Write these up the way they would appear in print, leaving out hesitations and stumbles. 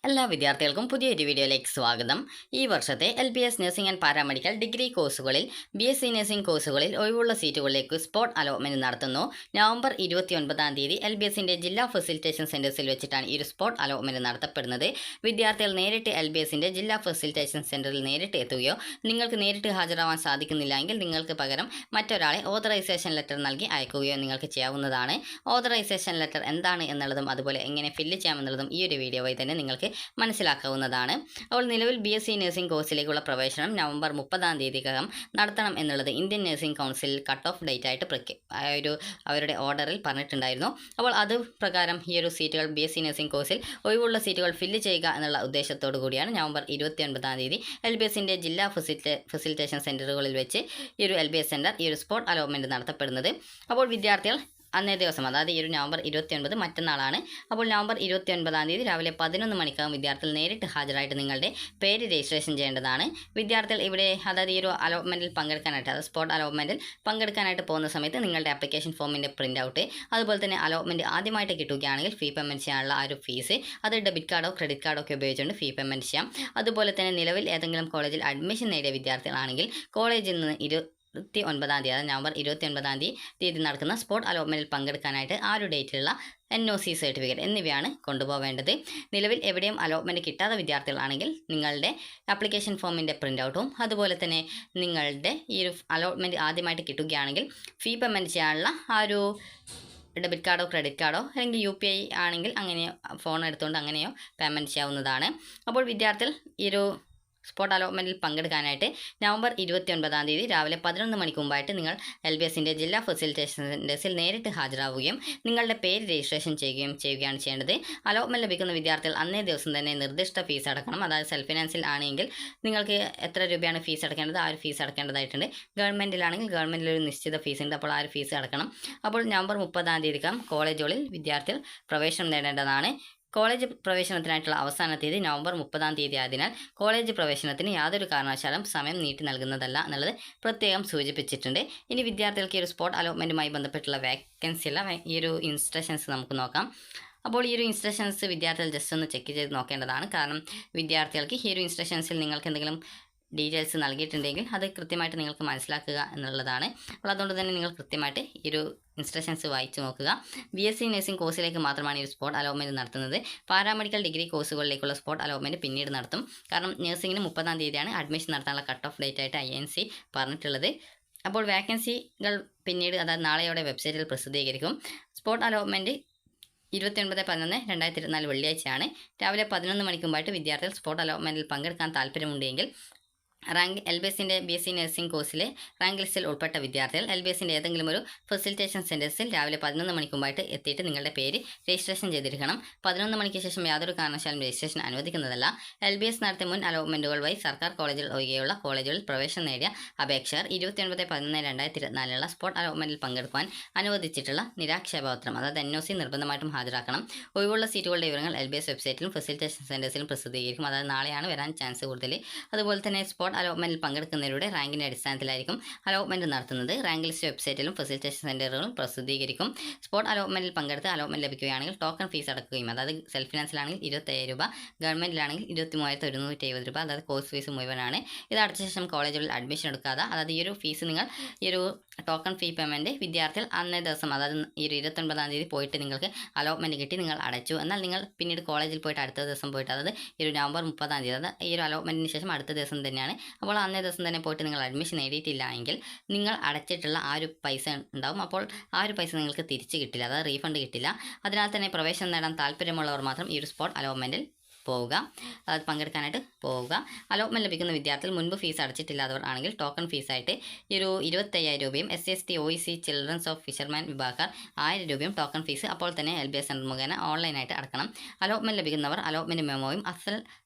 എല്ലാ വിദ്യാർത്ഥികൾക്കും പുതിയൊരു വീഡിയോയിലേക്ക് സ്വാഗതം. ഈ വർഷത്തെ LBS nursing and paramedical degree കോഴ്സുകളിൽ BSc നഴ്സിംഗ് കോഴ്സുകളിൽ ഒഴിവുള്ള സീറ്റുകളിലേക്ക് സ്പോട്ട് അലോട്ട്മെന്റ് നടത്തുന്നു. നവംബർ 29 തീയതി LBSന്റെ ജില്ലാ ഫെസിലിറ്റേഷൻ സെന്റേഴ്സിൽ വെച്ചിട്ടാണ് ഈ ഒരു സ്പോട്ട് അലോട്ട്മെന്റ് നടത്തപ്പെടുന്നത്. വിദ്യാർത്ഥികൾ നേരിട്ട് LBSന്റെ ജില്ലാ ഫെസിലിറ്റേഷൻ സെന്ററിൽ നേരിട്ട് എത്തുകയോ നിങ്ങൾക്ക് നേരിട്ട് ഹാജരാവാൻ സാധിക്കുന്നില്ല എങ്കിൽ നിങ്ങൾക്ക് പകരം മറ്റൊരാളെ ഓതറൈസേഷൻ ലെറ്റർ നൽകി അയക്കുകയോ നിങ്ങൾക്ക് ചെയ്യാവുന്നതാണ്. ഓതറൈസേഷൻ ലെറ്റർ എന്താണ് എന്നുള്ളതും അതുപോലെ എങ്ങനെ ഫില്ല് ചെയ്യാമെന്നുള്ളതും ഈ ഒരു വീഡിയോ വഴി തന്നെ നിങ്ങൾക്ക് മനസ്സിലാക്കാവുന്നതാണ്. അപ്പോൾ നിലവിൽ BSc നഴ്സിംഗ് കോഴ്സിലേക്കുള്ള പ്രവേശനം നവംബർ 30 തീയതിക്കകം നടത്തണം എന്നുള്ളത് Indian nursing council cut off date ആയിട്ട് അവരുടെ ഓർഡറിൽ പറഞ്ഞിട്ടുണ്ടായിരുന്നു. അപ്പോൾ അത് പ്രകാരം ഈ ഒരു സീറ്റുകൾ BSc നഴ്സിംഗ് കോഴ്സിൽ ഒഴിവുള്ള സീറ്റുകൾ ഫില്ല് ചെയ്യുക എന്നുള്ള ഉദ്ദേശത്തോടു കൂടിയാണ് നവംബർ 29 തീയതി LBSന്റെ ജില്ലാ ഫെസിലിറ്റേഷൻ സെന്ററുകളിൽ വെച്ച് ഈ ഒരു LBS സെന്റർ ഈ ഒരു സ്പോട്ട് അലോട്ട്മെന്റ് നടത്തപ്പെടുന്നത്. അപ്പോൾ വിദ്യാർത്ഥികൾ അന്നേ ദിവസം, അതായത് ഈ ഒരു നവംബർ 29 മറ്റന്നാളാണ്. അപ്പോൾ നവംബർ 29 തീയതി രാവിലെ 11 മണിക്കകം വിദ്യാർത്ഥികൾ നേരിട്ട് ഹാജരായിട്ട് നിങ്ങളുടെ പേര് രജിസ്ട്രേഷൻ ചെയ്യേണ്ടതാണ്. വിദ്യാർത്ഥികൾ ഇവിടെ, അതായത് ഈ ഒരു അലോട്ട്മെൻറ്റിൽ പങ്കെടുക്കാനായിട്ട്, അതായത് സ്പോട്ട് അലോട്ട്മെൻറ്റിൽ പങ്കെടുക്കാനായിട്ട് പോകുന്ന സമയത്ത് നിങ്ങളുടെ ആപ്ലിക്കേഷൻ ഫോമിൻ്റെ പ്രിൻ്റ് ഔട്ട്, അതുപോലെ തന്നെ അലോട്ട്മെൻറ്റ് ആദ്യമായിട്ട് കിട്ടുകയാണെങ്കിൽ ഫീ പേയ്മെൻറ്റ് ചെയ്യാനുള്ള ആ ഒരു ഫീസ്, അത് ഡെബിറ്റ് കാർഡോ ക്രെഡിറ്റ് കാർഡോ ഒക്കെ ഉപയോഗിച്ചുകൊണ്ട് ഫീ പേയ്മെൻറ്റ് ചെയ്യാം. അതുപോലെ തന്നെ നിലവിൽ ഏതെങ്കിലും കോളേജിൽ അഡ്മിഷൻ നേടിയ വിദ്യാർത്ഥികളാണെങ്കിൽ കോളേജിൽ നിന്ന് 29 തീയതി, അതായത് നവംബർ 29 തീയതി നടക്കുന്ന സ്പോട്ട് അലോട്ട്മെൻറ്റിൽ പങ്കെടുക്കാനായിട്ട് ആ ഒരു ഡേറ്റിലുള്ള NOC സർട്ടിഫിക്കറ്റ് എന്നിവയാണ് കൊണ്ടുപോകേണ്ടത്. നിലവിൽ എവിടെയും അലോട്ട്മെൻറ്റ് കിട്ടാത്ത വിദ്യാർത്ഥികളാണെങ്കിൽ നിങ്ങളുടെ ആപ്ലിക്കേഷൻ ഫോമിൻ്റെ പ്രിൻ്റ് ഔട്ടും അതുപോലെ തന്നെ നിങ്ങളുടെ ഈ ഒരു അലോട്ട്മെൻറ്റ് ആദ്യമായിട്ട് കിട്ടുകയാണെങ്കിൽ ഫീ പേയ്മെൻറ്റ് ചെയ്യാനുള്ള ആ ഒരു ഡെബിറ്റ് കാർഡോ ക്രെഡിറ്റ് കാർഡോ അല്ലെങ്കിൽ UPI ആണെങ്കിൽ അങ്ങനെയോ ഫോൺ എടുത്തുകൊണ്ട് അങ്ങനെയോ പേയ്മെൻറ്റ് ചെയ്യാവുന്നതാണ്. അപ്പോൾ വിദ്യാർത്ഥികൾ ഈ ഒരു സ്പോട്ട് അലോട്ട്മെൻറ്റിൽ പങ്കെടുക്കാനായിട്ട് നവംബർ 29 തീയതി രാവിലെ 11 മണിക്ക് മുമ്പായിട്ട് നിങ്ങൾ LBSന്റെ ജില്ലാ ഫെസിലിറ്റേഷൻ സെൻറ്റേഴ്സിൽ നേരിട്ട് ഹാജരാവുകയും നിങ്ങളുടെ പേര് രജിസ്ട്രേഷൻ ചെയ്യുകയാണ് ചെയ്യേണ്ടത്. അലോട്ട്മെൻറ്റ് ലഭിക്കുന്ന വിദ്യാർത്ഥികൾ അന്നേ ദിവസം തന്നെ നിർദ്ദിഷ്ട ഫീസ് അടക്കണം. അതായത് സെൽഫ് ഫിനാൻസിൽ ആണെങ്കിൽ നിങ്ങൾക്ക് എത്ര രൂപയാണ് ഫീസ് അടക്കേണ്ടത്, ആ ഒരു ഫീസ് അടക്കേണ്ടതായിട്ടുണ്ട്. ഗവൺമെൻറ്റിലാണെങ്കിൽ ഗവൺമെൻറ്റിൽ ഒരു നിശ്ചിത ഫീസ് ഉണ്ട്, അപ്പോൾ ആ ഒരു ഫീസ് അടക്കണം. അപ്പോൾ നവംബർ 30 തീയതിക്കകം കോളേജുകളിൽ വിദ്യാർത്ഥികൾ പ്രവേശനം നേടേണ്ടതാണ്. കോളേജ് പ്രവേശനത്തിനായിട്ടുള്ള അവസാന തീയതി നവംബർ 30 തീയതി ആയതിനാൽ കോളേജ് പ്രവേശനത്തിന് യാതൊരു കാരണവശാലും സമയം നീട്ടി നൽകുന്നതല്ല എന്നുള്ളത് പ്രത്യേകം സൂചിപ്പിച്ചിട്ടുണ്ട്. ഇനി വിദ്യാർത്ഥികൾക്ക് ഈ ഒരു സ്പോട്ട് അലോട്ട്മെൻറ്റുമായി ബന്ധപ്പെട്ടുള്ള വേക്കൻസിയുള്ള ഈ ഒരു ഇൻസ്ട്രക്ഷൻസ് നമുക്ക് നോക്കാം. അപ്പോൾ ഈ ഒരു ഇൻസ്ട്രക്ഷൻസ് വിദ്യാർത്ഥികൾ ജസ്റ്റ് ഒന്ന് ചെക്ക് ചെയ്ത് നോക്കേണ്ടതാണ്. കാരണം വിദ്യാർത്ഥികൾക്ക് ഈ ഒരു ഇൻസ്ട്രക്ഷൻസിൽ നിങ്ങൾക്ക് എന്തെങ്കിലും ഡീറ്റെയിൽസ് നൽകിയിട്ടുണ്ടെങ്കിൽ അത് കൃത്യമായിട്ട് നിങ്ങൾക്ക് മനസ്സിലാക്കുക എന്നുള്ളതാണ്. അപ്പോൾ അതുകൊണ്ട് തന്നെ നിങ്ങൾ കൃത്യമായിട്ട് ഈ ഒരു ഇൻസ്ട്രക്ഷൻസ് വായിച്ചു നോക്കുക. BSc നഴ്സിംഗ് കോഴ്സിലേക്ക് മാത്രമാണ് ഈ സ്പോട്ട് അലോട്ട്മെൻറ്റ് നടത്തുന്നത്. പാരാമെഡിക്കൽ ഡിഗ്രി കോഴ്സുകളിലേക്കുള്ള സ്പോട്ട് അലോട്ട്മെൻറ്റ് പിന്നീട് നടത്തും. കാരണം നഴ്സിംഗിന് 30 തീയതിയാണ് അഡ്മിഷൻ നടത്താനുള്ള കട്ട് ഓഫ് ഡേറ്റ് ആയിട്ട് INC പറഞ്ഞിട്ടുള്ളത്. അപ്പോൾ വേക്കൻസികൾ പിന്നീട്, അതായത് നാളെയോടെ വെബ്സൈറ്റിൽ പ്രസിദ്ധീകരിക്കും. സ്പോട്ട് അലോട്ട്മെൻറ്റ് 29/11/2024 വെള്ളിയാഴ്ചയാണ്. രാവിലെ 11 മണിക്ക് മുമ്പായിട്ട് വിദ്യാർത്ഥികൾ സ്പോട്ട് അലോട്ട്മെൻറ്റിൽ പങ്കെടുക്കാൻ താല്പര്യമുണ്ടെങ്കിൽ LBSന്റെ BSc നഴ്സിംഗ് കോഴ്സിലെ റാങ്ക് ലിസ്റ്റിൽ ഉൾപ്പെട്ട വിദ്യാർത്ഥികൾ LBSന്റെ ഏതെങ്കിലും ഒരു ഫെസിലിറ്റേഷൻ സെൻറ്റേഴ്സിൽ രാവിലെ 11 മണിക്ക് മുമ്പായിട്ട് എത്തിയിട്ട് നിങ്ങളുടെ പേര് രജിസ്ട്രേഷൻ ചെയ്തിരിക്കണം. 11 മണിക്ക് ശേഷം യാതൊരു കാരണവശാലും രജിസ്ട്രേഷൻ അനുവദിക്കുന്നതല്ല. LBS നടത്തിയ മുൻ അലോട്ട്മെൻറ്റുകൾ വഴി സർക്കാർ കോളേജുകൾ ഒഴികെയുള്ള കോളേജുകളിൽ പ്രവേശനം നേടിയ അപേക്ഷകർ 29/11/2024 സ്പോട്ട് അലോട്ട്മെൻറ്റിൽ പങ്കെടുക്കുവാൻ അനുവദിച്ചിട്ടുള്ള നിരാക്ഷേപപത്രം, അതായത് NOC നിർബന്ധമായിട്ടും ഹാജരാക്കണം. ഒഴിവുള്ള സീറ്റുകളുടെ വിവരങ്ങൾ LBS വെബ്സൈറ്റിലും ഫെസിലിറ്റേഷൻ സെൻറ്റേഴ്സിലും പ്രസിദ്ധീകരിക്കും. അതായത് നാളെയാണ് വരാൻ ചാൻസ് കൂടുതൽ. അതുപോലെ തന്നെ സ്പോട്ട് അലോട്ട്മെൻറ്റിൽ പങ്കെടുക്കുന്നവരുടെ റാങ്കിൻ്റെ അടിസ്ഥാനത്തിലായിരിക്കും അലോട്ട്മെൻറ്റ് നടത്തുന്നത്. റാങ്ക് ലിസ്റ്റ് വെബ്സൈറ്റിലും ഫെസിലിറ്റേഷൻ സെൻറ്ററുകളും പ്രസിദ്ധീകരിക്കും. സ്പോട്ട് അലോട്ട്മെൻറ്റിൽ പങ്കെടുത്ത് അലോട്ട്മെൻറ്റ് ലഭിക്കുകയാണെങ്കിൽ ടോക്കൺ ഫീസ് അടക്കുകയും, അതായത് സെൽഫ് ഫിനാൻസിലാണെങ്കിൽ 25,000 രൂപ, ഗവൺമെൻറ്റിലാണെങ്കിൽ 23,170 രൂപ, അതായത് കോഴ്സ് ഫീസ് മുഴുവനാണ്. ഇത് അടച്ച ശേഷം കോളേജുകളിൽ അഡ്മിഷൻ എടുക്കാതെ, അതായത് ഈ ഒരു ഫീസ് നിങ്ങൾ ഈ ഒരു ടോക്കൺ ഫീ പേയ്മെൻറ്റ് വിദ്യാർത്ഥികൾ അന്നേ ദിവസം, അതായത് ഈ ഒരു 29 തീയതി പോയിട്ട് നിങ്ങൾക്ക് അലോട്ട്മെൻറ്റ് കിട്ടി, നിങ്ങൾ അടച്ചു. എന്നാൽ നിങ്ങൾ പിന്നീട് കോളേജിൽ പോയിട്ട് അടുത്ത ദിവസം പോയിട്ട്, അതായത് ഈ ഒരു നവംബർ 30 തീയതി, അതായത് ഈ ഒരു അലോട്ട്മെൻറ്റിന് ശേഷം അടുത്ത ദിവസം തന്നെയാണ്. അപ്പോൾ അന്നേ ദിവസം തന്നെ പോയിട്ട് നിങ്ങൾ അഡ്മിഷൻ നേടിയിട്ടില്ല എങ്കിൽ നിങ്ങൾ അടച്ചിട്ടുള്ള ആ ഒരു പൈസ ഉണ്ടാവും. അപ്പോൾ ആ ഒരു പൈസ നിങ്ങൾക്ക് തിരിച്ച് കിട്ടില്ല, അതായത് റീഫണ്ട് കിട്ടില്ല. അതിനാൽ തന്നെ പ്രവേശനം നേടാൻ താല്പര്യമുള്ളവർ മാത്രം ഈ ഒരു സ്പോട്ട് അലോട്ട്മെൻറ്റിൽ പോവുക, അതായത് പങ്കെടുക്കാനായിട്ട് പോവുക. അലോട്ട്മെൻറ്റ് ലഭിക്കുന്ന വിദ്യാർത്ഥികൾ മുൻപ് ഫീസ് അടച്ചിട്ടില്ലാത്തവർ ആണെങ്കിൽ ടോക്കൺ ഫീസായിട്ട് ഈ ഒരു 25,000 രൂപയും, SC/ST OEC children's of fisherman വിഭാഗക്കാർ 1000 രൂപയും ടോക്കൺ ഫീസ് അപ്പോൾ തന്നെ LBS സെൻറ്റർ മുഖേന ഓൺലൈനായിട്ട് അടക്കണം. അലോട്ട്മെൻറ്റ് ലഭിക്കുന്നവർ അലോട്ട്മെൻറ്റ് മെമ്മോയും അസൽ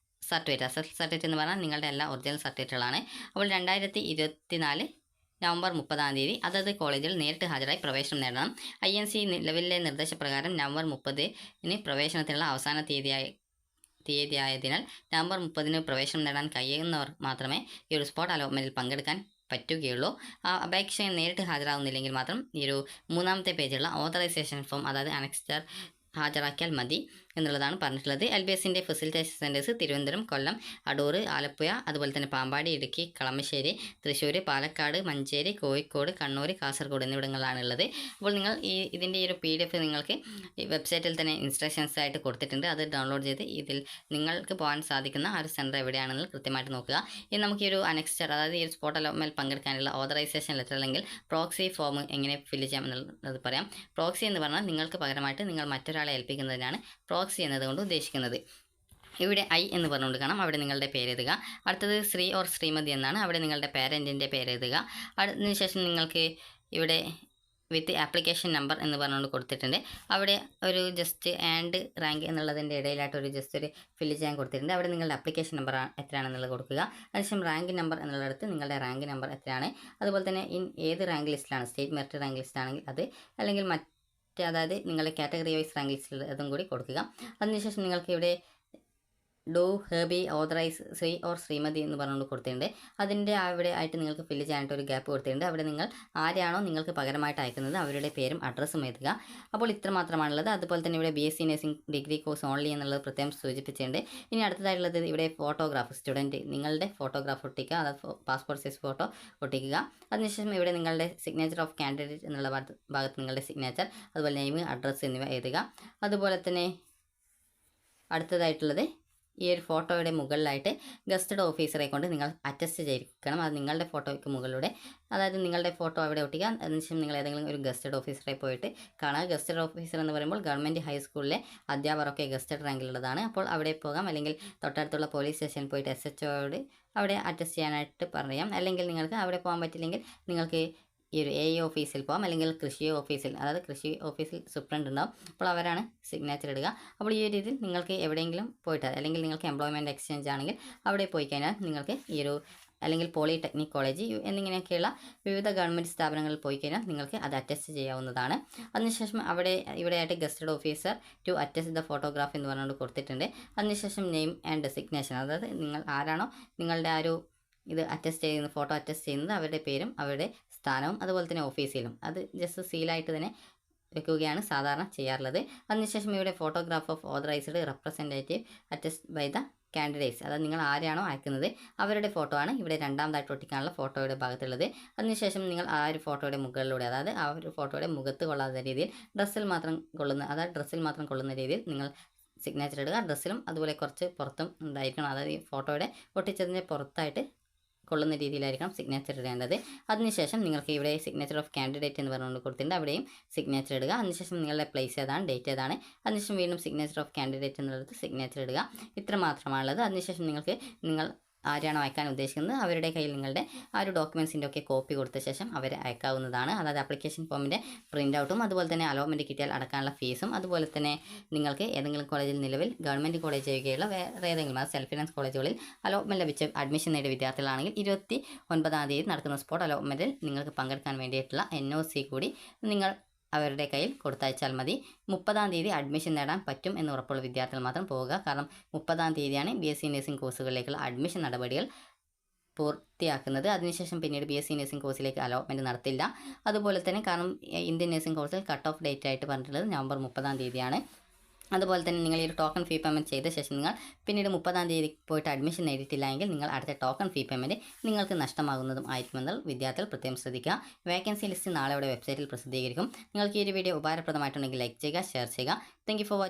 സർട്ടിഫിക്കറ്റ് എന്ന് പറഞ്ഞാൽ നിങ്ങളുടെ എല്ലാ ഒറിജിനൽ സർട്ടിഫിക്കറ്റുകളാണ്. അപ്പോൾ 2024 നവംബർ 30 തീയതി അതത് കോളേജിൽ നേരിട്ട് ഹാജരായി പ്രവേശനം നേടണം. INC നിലവിലെ നിർദ്ദേശപ്രകാരം നവംബർ 30 പ്രവേശനത്തിനുള്ള അവസാന തീയതിയായതിനാൽ നവംബർ 30 പ്രവേശനം നേടാൻ കഴിയുന്നവർ മാത്രമേ ഈ ഒരു സ്പോട്ട് അലോട്ട്മെൻറ്റിൽ പങ്കെടുക്കാൻ പറ്റുകയുള്ളൂ. ആ അപേക്ഷകൻ നേരിട്ട് ഹാജരാകുന്നില്ലെങ്കിൽ മാത്രം ഈ ഒരു 3ാമത്തെ പേജുള്ള ഓതറൈസേഷൻ ഫോം, അതായത് അനക്സ്റ്റർ ഹാജരാക്കിയാൽ മതി. എന്നുള്ളതാണ് പറഞ്ഞിട്ടുള്ളത്. LBSൻ്റെ ഫെസിലിറ്റേഷൻ സെൻറ്റേഴ്സ് തിരുവനന്തപുരം, കൊല്ലം, അടൂർ, ആലപ്പുഴ, അതുപോലെ തന്നെ പാമ്പാടി, ഇടുക്കി, കളമശ്ശേരി, തൃശ്ശൂർ, പാലക്കാട്, മഞ്ചേരി, കോഴിക്കോട്, കണ്ണൂർ, കാസർഗോഡ് എന്നിവിടങ്ങളിലാണുള്ളത്. അപ്പോൾ നിങ്ങൾ ഇതിൻ്റെ ഒരു PDF നിങ്ങൾക്ക് ഈ വെബ്സൈറ്റിൽ തന്നെ ഇൻസ്ട്രക്ഷൻസ് ആയിട്ട് കൊടുത്തിട്ടുണ്ട്. അത് ഡൗൺലോഡ് ചെയ്ത് ഇതിൽ നിങ്ങൾക്ക് പോകാൻ സാധിക്കുന്ന ആ ഒരു സെൻറ്റർ എവിടെയാണെന്ന് കൃത്യമായിട്ട് നോക്കുക. ഇനി നമുക്ക് ഈ ഒരു അനക്സ്റ്റർ, അതായത് ഈ ഒരു സ്പോട്ട് അലോട്ട്മെൻറ്റിൽ പങ്കെടുക്കാനുള്ള ഓതറൈസേഷൻ ലെറ്റർ അല്ലെങ്കിൽ പ്രോക്സി ഫോം എങ്ങനെ ഫില്ല് ചെയ്യാം എന്നുള്ളത് പറയാം. പ്രോക്സി എന്ന് പറഞ്ഞാൽ നിങ്ങൾക്ക് പകരമായിട്ട് നിങ്ങൾ മറ്റൊരാളെ ഏൽപ്പിക്കുന്നതിനാണ് പ്രോക്സി എന്നതുകൊണ്ട് ഉദ്ദേശിക്കുന്നത്. ഇവിടെ I എന്ന് പറഞ്ഞുകൊണ്ട് കാണാം, അവിടെ നിങ്ങളുടെ പേര് എഴുതുക. അടുത്തത് ശ്രീ ഓർ ശ്രീമതി എന്നാണ്, അവിടെ നിങ്ങളുടെ പേരൻറ്റിൻ്റെ പേര് എഴുതുക. അതിനുശേഷം നിങ്ങൾക്ക് ഇവിടെ വിത്ത് ആപ്ലിക്കേഷൻ നമ്പർ എന്ന് പറഞ്ഞുകൊണ്ട് കൊടുത്തിട്ടുണ്ട്. അവിടെ ഒരു ജസ്റ്റ് ആൻഡ് റാങ്ക് എന്നുള്ളതിൻ്റെ ഇടയിലായിട്ട് ഒരു ജസ്റ്റ് ഒരു ഫില്ല് ചെയ്യാൻ കൊടുത്തിട്ടുണ്ട്. അവിടെ നിങ്ങളുടെ ആപ്ലിക്കേഷൻ നമ്പർ എത്രയാണെന്നുള്ളത് കൊടുക്കുക. അതിനുശേഷം റാങ്ക് നമ്പർ എന്നുള്ളിടത്ത് നിങ്ങളുടെ റാങ്ക് നമ്പർ എത്രയാണ്, അതുപോലെ തന്നെ ഏത് റാങ്ക് ലിസ്റ്റിലാണ്, സ്റ്റേറ്റ് മെറിറ്റ് റാങ്ക് ലിസ്റ്റ് ആണെങ്കിൽ അത്, അല്ലെങ്കിൽ അതായത് നിങ്ങളുടെ കാറ്റഗറി വൈസ് റാങ്ക് ലിസ്റ്റിൽ അതും കൂടി കൊടുക്കുക. അതിനുശേഷം നിങ്ങൾക്ക് ഇവിടെ do Herbie authorise Shri or Shrimati എന്ന് പറഞ്ഞുകൊണ്ട് കൊടുത്തിട്ടുണ്ട്. അതിൻ്റെ അവിടെ ആയിട്ട് നിങ്ങൾക്ക് ഫില്ല് ചെയ്യാനായിട്ട് ഒരു ഗ്യാപ്പ് കൊടുത്തിട്ടുണ്ട്. അവിടെ നിങ്ങൾ ആരെയാണോ നിങ്ങൾക്ക് പകരമായിട്ട് അയക്കുന്നത് അവരുടെ പേരും അഡ്രസ്സും എഴുതുക. അപ്പോൾ ഇത്ര മാത്രമാണുള്ളത്. അതുപോലെ തന്നെ ഇവിടെ BSc nursing degree course only എന്നുള്ളത് പ്രത്യേകം സൂചിപ്പിച്ചിട്ടുണ്ട്. ഇനി അടുത്തതായിട്ടുള്ളത് ഇവിടെ ഫോട്ടോഗ്രാഫ്, സ്റ്റുഡൻറ്റ് നിങ്ങളുടെ ഫോട്ടോഗ്രാഫ് ഒട്ടിക്കുക, അതായത് പാസ്പോർട്ട് സൈസ് ഫോട്ടോ ഒട്ടിക്കുക. അതിനുശേഷം ഇവിടെ നിങ്ങളുടെ സിഗ്നേച്ചർ ഓഫ് കാൻഡിഡേറ്റ് എന്നുള്ള ഭാഗത്ത് നിങ്ങളുടെ സിഗ്നേച്ചർ, അതുപോലെ നെയിം, അഡ്രസ്സ് എന്നിവ എഴുതുക. അതുപോലെ തന്നെ അടുത്തതായിട്ടുള്ളത് ഈ ഒരു ഫോട്ടോയുടെ മുകളിലായിട്ട് ഗസ്റ്റഡ് ഓഫീസറെ കൊണ്ട് നിങ്ങൾ അറ്റസ്റ്റ് ചെയ്തിരിക്കണം. അത് നിങ്ങളുടെ ഫോട്ടോയ്ക്ക് മുകളിലൂടെ, അതായത് നിങ്ങളുടെ ഫോട്ടോ അവിടെ ഒട്ടിക്കുക. അതിനുശേഷം നിങ്ങൾ ഏതെങ്കിലും ഒരു ഗസ്റ്റഡ് ഓഫീസറെ പോയിട്ട് കാണുക. ഗസ്റ്റഡ് ഓഫീസർ എന്ന് പറയുമ്പോൾ ഗവൺമെൻറ് ഹൈസ്കൂളിലെ അധ്യാപകരൊക്കെ ഗസ്റ്റഡ് റാങ്കിലുള്ളതാണ്. അപ്പോൾ അവിടെ പോകാം, അല്ലെങ്കിൽ തൊട്ടടുത്തുള്ള പോലീസ് സ്റ്റേഷനിൽ പോയിട്ട് SHOയോട് അവിടെ അറ്റസ്റ്റ് ചെയ്യാനായിട്ട് പറയാം. അല്ലെങ്കിൽ നിങ്ങൾക്ക് അവിടെ പോകാൻ പറ്റില്ലെങ്കിൽ നിങ്ങൾക്ക് ഈ ഒരു AE ഓഫീസിൽ പോകാം, അല്ലെങ്കിൽ കൃഷി ഓഫീസിൽ, അതായത് കൃഷി ഓഫീസിൽ സൂപ്രണ്ട് ഉണ്ടാവും. അപ്പോൾ അവരാണ് സിഗ്നേച്ചർ ഇടുക. അപ്പോൾ ഈ ഒരു രീതിയിൽ നിങ്ങൾക്ക് എവിടെയെങ്കിലും പോയിട്ട്, അല്ലെങ്കിൽ നിങ്ങൾക്ക് എംപ്ലോയ്മെൻറ്റ് എക്സ്ചേഞ്ച് ആണെങ്കിൽ അവിടെ പോയി കഴിഞ്ഞാൽ നിങ്ങൾക്ക് ഈ ഒരു, അല്ലെങ്കിൽ പോളിടെക്നിക് കോളേജ് എന്നിങ്ങനെയൊക്കെയുള്ള വിവിധ ഗവൺമെൻറ് സ്ഥാപനങ്ങളിൽ പോയി കഴിഞ്ഞാൽ നിങ്ങൾക്ക് അത് അറ്റസ്റ്റ് ചെയ്യാവുന്നതാണ്. അതിനുശേഷം ഇവിടെയായിട്ട് gazetted officer to attest the photograph എന്ന് പറഞ്ഞുകൊണ്ട് കൊടുത്തിട്ടുണ്ട്. അതിനുശേഷം നെയിം ആൻഡ് സിഗ്നേച്ചർ, അതായത് നിങ്ങൾ ആരാണോ നിങ്ങളുടെ ആ ഒരു ഇത് അറ്റസ്റ്റ് ചെയ്യുന്നത്, ഫോട്ടോ അറ്റസ്റ്റ് ചെയ്യുന്നത്, അവരുടെ പേരും അവരുടെ സ്ഥാനവും അതുപോലെ തന്നെ ഓഫീസിലും അത് ജസ്റ്റ് സീലായിട്ട് തന്നെ വെക്കുകയാണ് സാധാരണ ചെയ്യാറുള്ളത്. അതിനുശേഷം ഇവിടെ photograph of authorised representative attest by the candidates, അതായത് നിങ്ങൾ ആരെയാണോ അയക്കുന്നത് അവരുടെ ഫോട്ടോ ആണ് ഇവിടെ രണ്ടാമതായിട്ട് ഒട്ടിക്കാനുള്ള ഫോട്ടോയുടെ ഭാഗത്തുള്ളത്. അതിനുശേഷം നിങ്ങൾ ആ ഒരു ഫോട്ടോയുടെ മുകളിലൂടെ, അതായത് ആ ഒരു ഫോട്ടോയുടെ മുഖത്ത് കൊള്ളാത്ത രീതിയിൽ ഡ്രസ്സിൽ മാത്രം കൊള്ളുന്ന രീതിയിൽ നിങ്ങൾ സിഗ്നേച്ചർ ഇടുക. ഡ്രസ്സിലും അതുപോലെ കുറച്ച് പുറത്തും ഉണ്ടായിരിക്കണം, അതായത് ഈ ഫോട്ടോയുടെ ഒട്ടിച്ചതിൻ്റെ പുറത്തായിട്ട് കൊള്ളുന്ന രീതിയിലായിരിക്കണം സിഗ്നേച്ചർ ഇടേണ്ടത്. അതിനുശേഷം നിങ്ങൾക്ക് ഇവിടെ സിഗ്നേച്ചർ ഓഫ് കാൻഡിഡേറ്റ് എന്ന് പറഞ്ഞുകൊണ്ട് കൊടുത്തിട്ടുണ്ട്, അവിടെയും സിഗ്നേച്ചർ ഇടുക. അതിനുശേഷം നിങ്ങളുടെ പ്ലേസ് ഏതാണ്, ഡേറ്റ് ഏതാണ്, അതിനുശേഷം വീണ്ടും സിഗ്നേച്ചർ ഓഫ് കാൻഡിഡേറ്റ് എന്നുള്ളത് സിഗ്നേച്ചർ ഇടുക. ഇത്ര മാത്രമാണുള്ളത്. അതിനുശേഷം നിങ്ങൾ ആരെയാണോ അയക്കാൻ ഉദ്ദേശിക്കുന്നത് അവരുടെ കയ്യിൽ നിങ്ങളുടെ ആ ഒരു ഡോക്യുമെൻസിൻ്റെ ഒക്കെ കോപ്പി കൊടുത്ത ശേഷം അവരെ അയക്കാവുന്നതാണ്. അതായത് ആപ്ലിക്കേഷൻ ഫോമിൻ്റെ പ്രിൻ്റ് ഔട്ടും, അതുപോലെ തന്നെ അലോട്ട്മെൻറ്റ് കിട്ടിയാൽ അടക്കാനുള്ള ഫീസും, അതുപോലെ തന്നെ നിങ്ങൾക്ക് ഏതെങ്കിലും കോളേജിൽ നിലവിൽ ഗവൺമെൻറ് കോളേജ് ഒഴികെയുള്ള വേറെ ഏതെങ്കിലും സെൽഫ് ഫിനാൻസ് കോളേജുകളിൽ അലോട്ട്മെൻറ്റ് ലഭിച്ച അഡ്മിഷൻ നേടിയ വിദ്യാർത്ഥികളാണെങ്കിൽ 29-ാം തീയതി നടക്കുന്ന സ്പോട്ട് അലോട്ട്മെൻറ്റിൽ നിങ്ങൾക്ക് പങ്കെടുക്കാൻ വേണ്ടിയിട്ടുള്ള NOC കൂടി നിങ്ങൾ അവരുടെ കയ്യിൽ കൊടുത്തയച്ചാൽ മതി. 30-ാം തീയതി അഡ്മിഷൻ നേടാൻ പറ്റും എന്ന് ഉറപ്പുള്ള വിദ്യാർത്ഥികൾ മാത്രം പോവുക. കാരണം 30-ാം തീയതിയാണ് BSc നഴ്സിംഗ് കോഴ്സുകളിലേക്കുള്ള അഡ്മിഷൻ നടപടികൾ പൂർത്തിയാക്കുന്നത്. അതിനുശേഷം പിന്നീട് BSc നഴ്സിംഗ് കോഴ്സിലേക്ക് അലോട്ട്മെൻറ്റ് നടത്തില്ല. അതുപോലെ തന്നെ കാരണം ഇന്ത്യൻ നഴ്സിംഗ് കോഴ്സിൽ കട്ട് ഓഫ് ഡേറ്റ് ആയിട്ട് പറഞ്ഞിട്ടുള്ളത് നവംബർ 30-ാം തീയതിയാണ്. അതുപോലെ തന്നെ നിങ്ങൾ ഈ ഒരു ടോക്കൺ ഫീ പേയ്മെൻറ്റ് ചെയ്ത ശേഷം നിങ്ങൾ പിന്നീട് 30-ാം തീയതി പോയിട്ട് അഡ്മിഷൻ നേടിയിട്ടില്ല എങ്കിൽ നിങ്ങൾ അടുത്ത ടോക്കൺ ഫീ പേയ്മെൻറ്റ് നിങ്ങൾക്ക് നഷ്ടമാകുന്നതും ആയിരിക്കുമെന്ന് വിദ്യാർത്ഥികൾ പ്രത്യേകം ശ്രദ്ധിക്കുക. വേക്കൻസി ലിസ്റ്റ് നാളെ വെബ്സൈറ്റിൽ പ്രസിദ്ധീകരിക്കും. നിങ്ങൾക്ക് ഈ ഒരു വീഡിയോ ഉപകാരപ്രദമായിട്ടുണ്ടെങ്കിൽ ലൈക്ക് ചെയ്യുക, ഷെയർ ചെയ്യുക. Thank you for watching.